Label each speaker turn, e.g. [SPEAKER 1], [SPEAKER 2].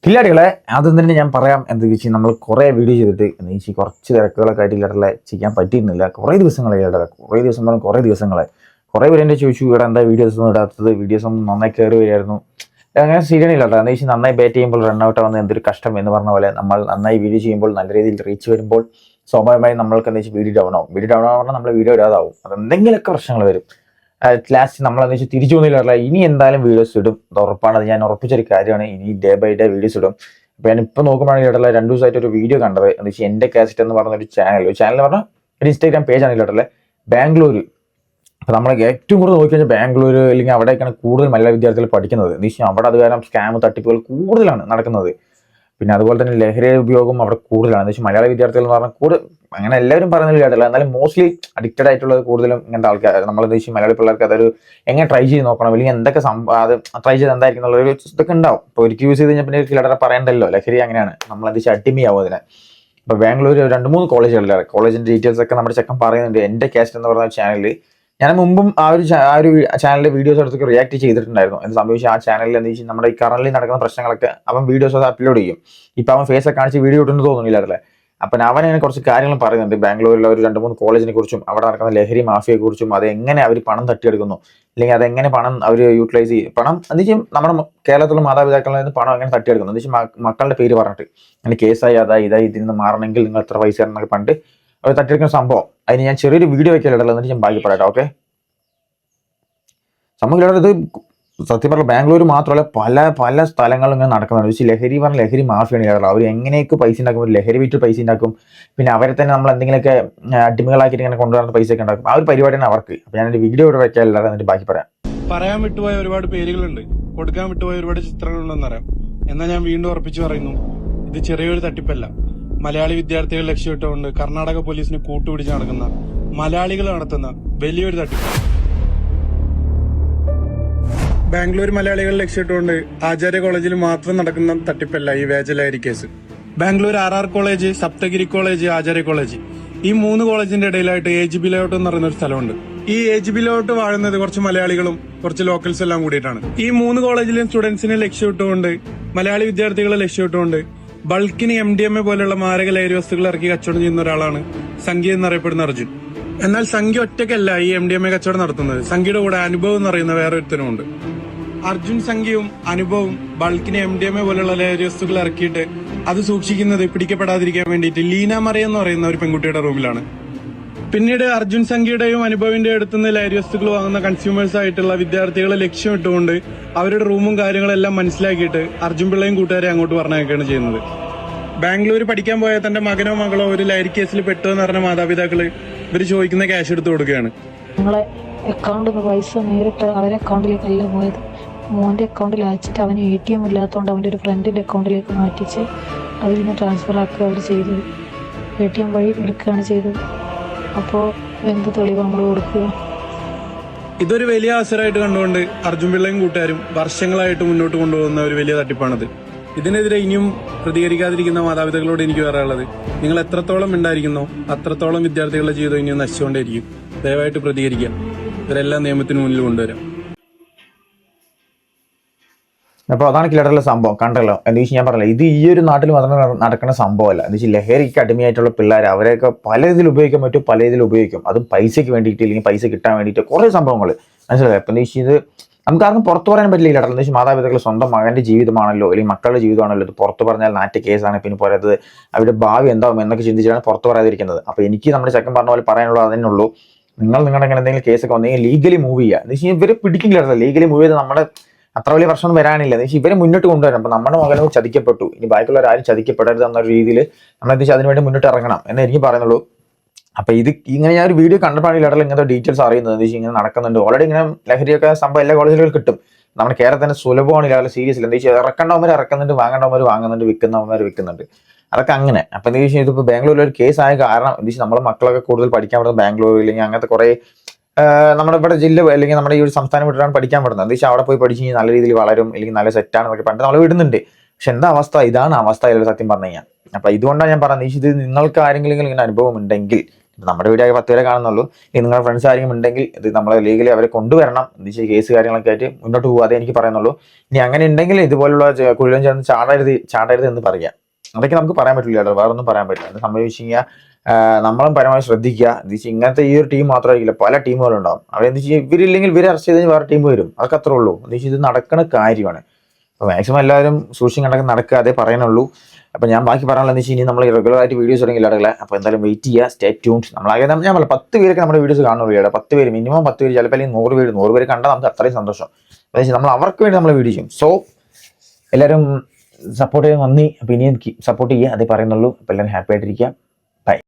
[SPEAKER 1] കില്ലാടികളെ ആദ്യം തന്നെ ഞാൻ പറയാം എന്താ വെച്ചാൽ നമ്മൾ കുറേ വീഡിയോ ചെയ്തിട്ട് എന്താ വെച്ചാൽ കുറച്ച് തിരക്കുകളൊക്കെ ആയിട്ട് ഇല്ലാതെ ചെയ്യാൻ പറ്റിയിരുന്നില്ല. കുറേ ദിവസങ്ങളായി ഇല്ലാതെ കുറേ ദിവസങ്ങളായി കുറേ പേര് എൻ്റെ ചോദിച്ചു ഇവിടെ എന്താ വീഡിയോസ് ഒന്നും ഇടാത്തത്, വീഡിയോസ് ഒന്നും നന്നായി കയറി വരികയായിരുന്നു. അങ്ങനെ ശരിയാണില്ല കേട്ടോ. എന്താ വെച്ചാൽ നന്നായി ബാറ്റ് ചെയ്യുമ്പോൾ റണ്ണൗട്ട് വന്ന് എന്തൊരു കഷ്ടം എന്ന് പറഞ്ഞ പോലെ നമ്മൾ നന്നായി വീഡിയോ ചെയ്യുമ്പോൾ നല്ല രീതിയിൽ റീച്ച് വരുമ്പോൾ സ്വാഭാവികമായും നമ്മൾക്ക് എന്താ വെച്ചാൽ വീഡിയോ ഡൗൺ ആവും പറഞ്ഞാൽ നമ്മൾ വീഡിയോ ഇടാതാവും. അതെന്തെങ്കിലുമൊക്കെ പ്രശ്നങ്ങൾ വരും. ലാസ്റ്റ് നമ്മളെന്ന് വെച്ചാൽ തിരിച്ചു വന്നില്ല. ഇനി എന്തായാലും വീഡിയോസ് ഇടും, അത് ഉറപ്പാണ്. അത് ഞാൻ ഉറപ്പിച്ചൊരു കാര്യമാണ്. ഇനി ഡേ ബൈ ഡേ വീഡിയോസ് ഇടും. അപ്പോൾ ഞാൻ ഇപ്പോൾ നോക്കുമ്പോഴാണെങ്കിൽ കേട്ടല്ലേ 2 ദിവസമായിട്ട് ഒരു വീഡിയോ കണ്ടത് എന്താ വെച്ചാൽ എൻ്റെ കാസറ്റ് എന്ന് പറഞ്ഞൊരു ചാനൽ പറഞ്ഞാൽ ഒരു ഇൻസ്റ്റാഗ്രാം പേജ് ആണ് കേട്ടല്ലേ, ബാംഗ്ലൂർ. അപ്പോൾ നമ്മൾ ഏറ്റവും കൂടുതൽ നോക്കിക്കഴിഞ്ഞാൽ ബാംഗ്ലൂർ അല്ലെങ്കിൽ അവിടെയൊക്കെയാണ് കൂടുതൽ മലയാള വിദ്യാർത്ഥികൾ പഠിക്കുന്നത്. എന്ന് വെച്ചാൽ അവിടെ അത് കാരണം സ്കാം തട്ടിപ്പുകൾ കൂടുതലാണ് നടക്കുന്നത്. പിന്നെ അതുപോലെ തന്നെ ലഹരി ഉപയോഗം അവിടെ കൂടുതലാണ്. എന്ന് വെച്ചാൽ മലയാള വിദ്യാർത്ഥികൾ എന്ന് പറഞ്ഞാൽ കൂടുതൽ അങ്ങനെ എല്ലാവരും പറയുന്നത് കേട്ടില്ല, എന്നാലും മോസ്റ്റ്ലി അഡിക്റ്റഡ് ആയിട്ടുള്ളത് കൂടുതലും ഇങ്ങനത്തെ ആൾക്കാർ. നമ്മളെന്ന് വെച്ചാൽ മലയാളി പിള്ളേർക്ക് അതൊരു എങ്ങനെ ട്രൈ ചെയ്ത് നോക്കണം, അല്ലെങ്കിൽ എന്തൊക്കെ അത് ട്രൈ ചെയ്ത് എന്തായിരിക്കും എന്നുള്ളൊരു ഇതൊക്കെ ഉണ്ടാവും. ഇപ്പോൾ ഒരിക്കൽ യൂസ് ചെയ്ത് കഴിഞ്ഞാൽ പിന്നെ ചിലരെ പറയണ്ടല്ലോ, ലഹരി അങ്ങനെയാണ്, നമ്മളെന്ത് വെച്ചാൽ അടിമയാവും അതിനെ. ഇപ്പോൾ ബാംഗ്ലൂർ 2-3 കോളേജുകളിലാണ്. കോളേജിൻ്റെ ഡീറ്റെയിൽസ് ഒക്കെ നമ്മുടെ ചെക്കൻ പറയുന്നുണ്ട്. എൻ്റെ കാസ്റ്റ് എന്ന് പറയുന്ന ചാനലിൽ ഞാൻ മുമ്പും ആ ഒരു ചാനലിലെ വീഡിയോസ് എടുത്തൊക്കെ റിയാക്ട് ചെയ്തിട്ടുണ്ടായിരുന്നു. എന്ത് സംഭവിച്ചാൽ ആ ചാനലിൽ എന്താ വെച്ചാൽ നമ്മുടെ ഈ കറന്റ് നടക്കുന്ന പ്രശ്നങ്ങളൊക്കെ അവൻ വീഡിയോസ് അത് അപ്ലോഡ് ചെയ്യും. ഇപ്പം അവൻ ഫേസ് ഒക്കെ കാണിച്ച് വീഡിയോ ഇട്ടെന്ന് തോന്നുന്നില്ല. അപ്പം അവനങ്ങനെ കുറച്ച് കാര്യങ്ങൾ പറയുന്നുണ്ട്. ബാംഗ്ലൂരിലെ ഒരു 2-3 കോളേജിനെ കുറിച്ചും അവിടെ നടക്കുന്ന ലഹരി മാഫിയയെ കുറിച്ചും അതെങ്ങനെ അവർ പണം തട്ടിയെടുക്കുന്നു, അല്ലെങ്കിൽ അതെങ്ങനെ പണം അവർ യൂട്ടിലൈസ് ചെയ്യും. പണം എന്താ വെച്ചാൽ നമ്മുടെ കേരളത്തിലുള്ള മാതാപിതാക്കളിൽ നിന്ന് പണം എങ്ങനെ തട്ടിയെടുക്കുന്നു എന്ന് വെച്ചാൽ മക്കളുടെ പേര് പറഞ്ഞിട്ട് അങ്ങനെ കേസായി അതായി ഇതായി ഇതിൽ നിന്ന് മാറണമെങ്കിൽ നിങ്ങൾ എത്ര പൈസ എന്നൊക്കെ പണ്ട് അവർ തട്ടിയെടുക്കുന്ന സംഭവം. അതിന് ഞാൻ ചെറിയൊരു വീഡിയോ വെക്കാനുള്ളത് എന്നിട്ട് ഞാൻ ബാക്കി പറയട്ടെ. ഓക്കെ, സംഭവം ഇത് സത്യം പറഞ്ഞാൽ ബാംഗ്ലൂർ മാത്രമല്ല പല സ്ഥലങ്ങളും ഇങ്ങനെ നടക്കുന്നുണ്ട്. പക്ഷേ ലഹരി പറഞ്ഞാൽ ലഹരി മാഫിയാണ് കേരളം. അവർ എങ്ങനെയൊക്കെ പൈസ ഉണ്ടാക്കും, ലഹരി വിറ്റ് പൈസ ഉണ്ടാക്കും. പിന്നെ അവരെ തന്നെ നമ്മൾ എന്തെങ്കിലുമൊക്കെ അടിമകളാക്കിയിട്ട് ഇങ്ങനെ കൊണ്ടുവരുന്ന പൈസയൊക്കെ ഉണ്ടാക്കും. ആ ഒരു പരിപാടിയാണ് അവർക്ക്. അപ്പോൾ ഞാനൊരു വീഡിയോ ഇവിടെ വെക്കാനില്ല, എന്നിട്ട് ബാക്കി
[SPEAKER 2] പറയാൻ വിട്ടുപോയ ഒരുപാട് പേരുകളുണ്ട്, കൊടുക്കാൻ വിട്ടുപോയ ഒരുപാട് ചിത്രങ്ങളുണ്ടെന്ന് അറിയാം. എന്നാൽ ഞാൻ വീണ്ടും ഉറപ്പിച്ചു പറയുന്നു, ഇത് ചെറിയൊരു തട്ടിപ്പല്ല. മലയാളി വിദ്യാർത്ഥികൾ ലക്ഷ്യമിട്ടുകൊണ്ട് കർണാടക പോലീസിന് കൂട്ടുപിടിച്ച് നടക്കുന്ന മലയാളികൾ നടത്തുന്ന വലിയൊരു തട്ടിപ്പ്. ബാംഗ്ലൂർ മലയാളികൾ ലക്ഷ്യമിട്ടുകൊണ്ട് ആചാര്യ കോളേജിൽ മാത്രം നടക്കുന്ന തട്ടിപ്പല്ല ഈ വേജലഹരി case. Bangalore RR college, Saptagiri college, Acharya college, ഈ 3 കോളേജിന്റെ ഇടയിലായിട്ട് AGB ലേഔട്ട് എന്ന് പറയുന്ന ഒരു സ്ഥലമുണ്ട്. ഈ AGB ലേഔട്ട് വാഴുന്നത് കുറച്ച് മലയാളികളും കുറച്ച് ലോക്കൽസ് എല്ലാം കൂടിയിട്ടാണ്. ഈ 3 കോളേജിലെയും സ്റ്റുഡൻസിനെ ലക്ഷ്യമിട്ടുകൊണ്ട്, മലയാളി വിദ്യാർത്ഥികളെ ലക്ഷ്യമിട്ടുകൊണ്ട് ബൾക്കിന് MDMA പോലെയുള്ള മാരക ലഹരി വസ്തുക്കൾ ഇറക്കി കച്ചവടം ചെയ്യുന്ന ഒരാളാണ് സംഖ്യ എന്നറിയപ്പെടുന്ന അർജുൻ. എന്നാൽ സംഖ്യ ഒറ്റയ്ക്കല്ല ഈ MDMA കച്ചവടം നടത്തുന്നത്. സംഖ്യയുടെ കൂടെ അനുഭവം എന്ന് പറയുന്ന വേറെ ഒരുത്തനുമുണ്ട്. അർജുൻ സംഖ്യയും അനുഭവവും ബൾക്കിന് MDMA പോലുള്ള ലഹരി വസ്തുക്കൾ ഇറക്കിയിട്ട് അത് സൂക്ഷിക്കുന്നത് പിടിക്കപ്പെടാതിരിക്കാൻ വേണ്ടിയിട്ട് ലീന മറിയ എന്ന് പറയുന്ന ഒരു പെൺകുട്ടിയുടെ റൂമിലാണ്. പിന്നീട് അർജുൻ സംഖ്യയുടെയും അനുഭവിന്റെ അടുത്തുനിന്ന് ലഹരി വസ്തുക്കൾ വാങ്ങുന്ന കൺസ്യൂമേഴ്സ് ആയിട്ടുള്ള വിദ്യാർത്ഥികളെ ലക്ഷ്യമിട്ടുകൊണ്ട് അവരുടെ റൂമും കാര്യങ്ങളെല്ലാം മനസ്സിലാക്കിയിട്ട് അർജുൻ പിള്ളയും കൂട്ടുകാരെ അങ്ങോട്ട് പറഞ്ഞയക്കുകയാണ് ചെയ്യുന്നത്. ബാംഗ്ലൂർ പഠിക്കാൻ പോയ തന്റെ മകനോ മകളോ ഒരു ലഹരി കേസിൽ പെട്ടു എന്ന് പറഞ്ഞ മാതാപിതാക്കള് ഇവർ ചോദിക്കുന്ന ക്യാഷ് എടുത്തു കൊടുക്കുകയാണ്.
[SPEAKER 3] ഞങ്ങളെ അക്കൗണ്ടിൽ നിന്ന് പൈസ നേരിട്ട് അവരെ അക്കൗണ്ടിലേക്കല്ല പോയത്, മോൻ്റെ അക്കൗണ്ടിൽ അയച്ചിട്ട് അവന് ATM ഇല്ലാത്തതുകൊണ്ട് അവൻ്റെ ഒരു ഫ്രണ്ടിൻ്റെ അക്കൗണ്ടിലേക്ക് മാറ്റിച്ച് അതിൽ നിന്ന് ട്രാൻസ്ഫർ ആക്കുക അവർ ചെയ്തത്. ATM വഴി എടുക്കുകയാണ് ചെയ്തത്. അപ്പോൾ എന്ത് തെളിവ് നമ്മൾ കൊടുക്കുക?
[SPEAKER 2] ഇതൊരു വലിയ അവസരമായിട്ട് കണ്ടുകൊണ്ട് അർജുൻ പിള്ളയും കൂട്ടുകാരും വർഷങ്ങളായിട്ട് മുന്നോട്ട് കൊണ്ടുപോകുന്ന ഒരു വലിയ തട്ടിപ്പാണത്. ഇതിനെതിരെ ഇനിയും പ്രതികരിക്കാതിരിക്കുന്ന മാതാപിതാക്കളോട് എനിക്ക് പറയാനുള്ളത്, നിങ്ങൾ എത്രത്തോളം ഉണ്ടായിരിക്കുന്നോ അത്രത്തോളം വിദ്യാർത്ഥികളുടെ ജീവിതം ഇനിയും നശിച്ചുകൊണ്ടേയിരിക്കും. ദയവായിട്ട് പ്രതികരിക്കുക. ഇവരെല്ലാം നിയമത്തിന് മുന്നിൽ കൊണ്ടുവരാം.
[SPEAKER 1] അപ്പോൾ അതാണ് കിലറുള്ള സംഭവം. കണ്ടല്ലോ എന്താ വെച്ചാൽ ഞാൻ പറഞ്ഞില്ല, ഇത് ഈ ഒരു നാട്ടിൽ മാത്രം നടക്കുന്ന സംഭവമല്ല. എന്ന് വെച്ചാൽ ലഹരിക്ക് അടിമയായിട്ടുള്ള പിള്ളേർ അവരെയൊക്കെ പല ഇതിൽ ഉപയോഗിക്കാൻ പറ്റും, പല ഇതിൽ ഉപയോഗിക്കും. അതും പൈസയ്ക്ക് വേണ്ടിയിട്ട് അല്ലെങ്കിൽ പൈസ കിട്ടാൻ വേണ്ടിയിട്ട് കുറേ സംഭവങ്ങൾ മനസ്സിലായി. അപ്പം എന്താ വെച്ചാൽ ഇത് നമുക്ക് ആർക്കും പുറത്ത് പറയാൻ പറ്റില്ല കിലറൽ. എന്ന് വെച്ചാൽ മാതാപിതാക്കൾ സ്വന്തം മകൻ്റെ ജീവിതമാണല്ലോ അല്ലെങ്കിൽ മക്കളുടെ ജീവിതമാണല്ലോ, ഇത് പുറത്ത് പറഞ്ഞാൽ നാറ്റ കേസാണ്. പിന്നെ പോരാത്തത് അവരുടെ ഭാവി എന്താവും എന്നൊക്കെ ചിന്തിച്ചാണ് പുറത്ത് പറയാതിരിക്കുന്നത്. അപ്പോൾ എനിക്ക് നമ്മുടെ ചെക്കൻ പറഞ്ഞ പോലെ പറയാനുള്ളത് അതിനുള്ളൂ. നിങ്ങളുടെ അങ്ങനെ എന്തെങ്കിലും കേസൊക്കെ വന്നെങ്കിൽ ലീഗലി മൂവ് ചെയ്യുക. എന്ന് വെച്ചാൽ ഇവർ പിടിക്കില്ല. ലീഗലി മൂവ് ചെയ്ത് നമ്മുടെ അത്ര വലിയ പ്രശ്നം വരാനില്ല. എന്ന് വെച്ചാൽ ഇവരെ മുന്നോട്ട് കൊണ്ടുവരണം. അപ്പം നമ്മുടെ മകനും ചതിക്കപ്പെട്ടു, ഇനി ബാക്കിയുള്ളവർ ആരും ചതിക്കപ്പെടരുത് എന്നൊരു രീതിയിൽ നമ്മളെന്താ വെച്ചാൽ അതിനുവേണ്ടി മുന്നോട്ട് ഇറങ്ങണം എന്ന് എനിക്ക് പറയുന്നുള്ളൂ. അപ്പോൾ ഇത് ഇങ്ങനെ ഞാൻ ഒരു വീഡിയോ കണ്ടപ്പോഴാണ് ഇടയിൽ ഇങ്ങനത്തെ ഡീറ്റെയിൽസ് അറിയുന്നത്. എന്ന് വെച്ചാൽ ഇങ്ങനെ നടക്കുന്നുണ്ട്. ഓൾറെഡി ഇങ്ങനെ ലഹരിയൊക്കെ സംഭവം എല്ലാ കോളേജുകളിലും കിട്ടും. നമ്മുടെ കേരളത്തിന് സുലഭമാണ് ഇല്ലാതെ സീരിയസിൽ. എന്താ വെച്ചാൽ ഇറക്കേണ്ടവന്മാർ ഇറക്കുന്നുണ്ട്, വാങ്ങേണ്ടവന്മാർ വാങ്ങുന്നുണ്ട്, വിൽക്കുന്നവന്മാർ വിൽക്കുന്നുണ്ട്. അതൊക്കെ അങ്ങനെ. അപ്പം എന്താ വെച്ചാൽ ഇതിപ്പോൾ ബാംഗ്ലൂരിൽ ഒരു കേസായ കാരണം എന്താ വെച്ചാൽ നമ്മുടെ മക്കളൊക്കെ കൂടുതൽ പഠിക്കാൻ പറ്റുന്നത് ബാംഗ്ലൂർ അല്ലെങ്കിൽ അങ്ങനത്തെ കുറേ നമ്മുടെ ഇവിടെ ജില്ല അല്ലെങ്കിൽ നമ്മുടെ ഈ ഒരു സംസ്ഥാനം വിട്ടിട്ടാണ് പഠിക്കാൻ പറ്റുന്നത്. എന്താ വെച്ചാൽ അവിടെ പോയി പഠിച്ച് കഴിഞ്ഞാൽ നല്ല രീതിയിൽ വളരും അല്ലെങ്കിൽ നല്ല സെറ്റാണെന്നൊക്കെ പറഞ്ഞിട്ട് നമ്മൾ വിടുന്നുണ്ട്. പക്ഷെ എന്താ അവസ്ഥ? ഇതാണ് അവസ്ഥ സത്യം പറഞ്ഞു കഴിഞ്ഞാൽ. അപ്പം ഇതുകൊണ്ടാണ് ഞാൻ പറയുന്നത്, ഇത് നിങ്ങൾക്ക് ആരെങ്കിലും ഇങ്ങനെ അനുഭവം ഉണ്ടെങ്കിൽ നമ്മുടെ വീഡിയോ 10 പേരെ കാണുന്നുള്ളൂ. ഇനി നിങ്ങളുടെ ഫ്രണ്ട്സ് ആരെങ്കിലും ഉണ്ടെങ്കിൽ ഇത് നമ്മളെ ലീഗലി അവരെ കൊണ്ടുവരണം. എന്താ വെച്ചാൽ കേസ് കാര്യങ്ങളൊക്കെ ആയിട്ട് മുന്നോട്ട് പോകാതെ എനിക്ക് പറയുന്നുള്ളൂ. ഇനി അങ്ങനെ ഉണ്ടെങ്കിൽ ഇതുപോലുള്ള കുഴിലും ചേർന്ന് ചാടരുത് എന്ന് പറയാം. അതൊക്കെ നമുക്ക് പറയാൻ പറ്റില്ല കേട്ടോ, വേറെ ഒന്നും പറയാൻ പറ്റില്ല. അത് സംഭവിച്ചു കഴിഞ്ഞാൽ നമ്മളും പരമാവധി ശ്രദ്ധിക്കുക. എന്താ വെച്ചാൽ ഇങ്ങനത്തെ ഈ ഒരു ടീം മാത്രമായിരിക്കില്ല, പല ടീമുകളും ഉണ്ടാവും. അവിടെ എന്താ വെച്ചാൽ ഇവരില്ലെങ്കിൽ ഇവരെ അറസ്റ്റ് ചെയ്ത് വേറെ ടീം വരും. അതൊക്കെ അത്രേ ഉള്ളൂ. എന്താ വെച്ചാൽ ഇത് നടക്കുന്ന കാര്യമാണ്. അപ്പോൾ മാക്സിമം എല്ലാവരും സൂക്ഷിച്ചും കണ്ടൊക്കെ നടക്കുക, അതേ പറയാനുള്ളൂ. അപ്പോൾ ഞാൻ ബാക്കി പറയാനുള്ളത് വെച്ചാൽ ഇനി നമ്മൾ റെഗുലർ ആയിട്ട് വീഡിയോസ് തുടങ്ങില്ല ഇടകളെ. അപ്പോൾ എന്തായാലും വെയിറ്റ് ചെയ്യുക, സ്റ്റേ ട്യൂൺഡ്. നമ്മളാകെ ഞാൻ പറയാം 10 പേരൊക്കെ നമ്മുടെ വീഡിയോസ് കാണുള്ളൂ ഇവിടെ. 10 പേര് മിനിമം 10 പേര്, ചിലപ്പോൾ അല്ലെങ്കിൽ 100 പേര് കണ്ടാൽ നമുക്ക് അത്രയും സന്തോഷം. അതായത് നമ്മൾ അവർക്ക് വേണ്ടി നമ്മൾ വീഡിയോ ചെയ്യും. സോ എല്ലാവരും സപ്പോർട്ട് ചെയ്യാൻ നന്ദി. അപ്പോൾ ഇനിയും സപ്പോർട്ട് ചെയ്യുക, അതേ പറയുന്നുള്ളൂ. അപ്പോൾ എല്ലാവരും ഹാപ്പി ആയിട്ടിരിക്കുക.